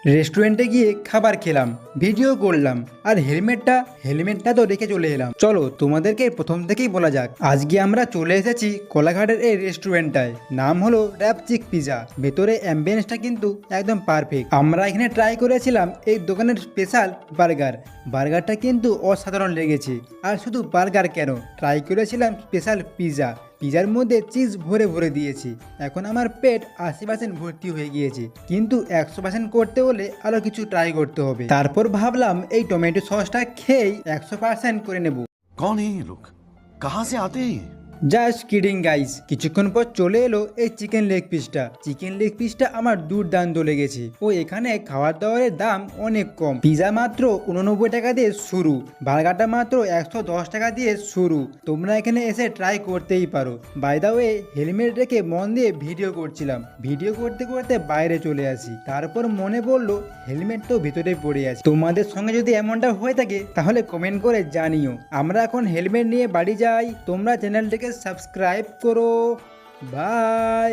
রেস্টুরেন্টে গিয়ে খাবার খেলাম, ভিডিও করলাম, আর হেলমেটটা তো রেখে চলে এলাম। চলো তোমাদেরকে প্রথম থেকেই বলা যাক। আজকে আমরা চলে এসেছি কোলাঘাটের এই রেস্টুরেন্টটায়, নাম হলো র্যাপচিক পিজা। ভেতরে অ্যাম্বিয়েন্সটা কিন্তু একদম পারফেক্ট। আমরা এখানে ট্রাই করেছিলাম এই দোকানের স্পেশাল বার্গারটা কিন্তু অসাধারণ লেগেছে। আর শুধু বার্গার কেন, ট্রাই করেছিলাম স্পেশাল পিজার মধ্যে চিজ ভরে ভরে দিয়েছি। এখন আমার পেট 80% ভর্তি হয়ে গিয়েছে, কিন্তু 100% করতে হলে আরো কিছু ট্রাই করতে হবে। তারপর ভাবলাম এই টমেটো সসটা খেয়েই 100% করে নেব। कौन है ये लोग? कहाँ से आते हैं ये? Just kidding guys. কিছুক্ষণ পর চলে এলো এই চিকেন লেগ পিসটা আমার দুর্দান্ত লেগেছে। ও এখানে খাবার দাবারের দাম অনেক কম। পিজা মাত্র 89 টাকা দিয়ে শুরু, বার্গারটা মাত্র 110 টাকা দিয়ে শুরু। তোমরা এখানে এসে ট্রাই করতেই পারো। বাই দা ওয়ে, হেলমেট রেখে মন দিয়ে ভিডিও করছিলাম, ভিডিও করতে করতে বাইরে চলে আসি। তারপর মনে পড়লো হেলমেট তো ভিতরে পড়ে আছে। তোমাদের সঙ্গে যদি এমনটা হয়ে থাকে তাহলে কমেন্ট করে জানিও। আমরা এখন হেলমেট নিয়ে বাড়ি যাই। তোমরা চ্যানেলটিকে সাবস্ক্রাইব করো। বাই।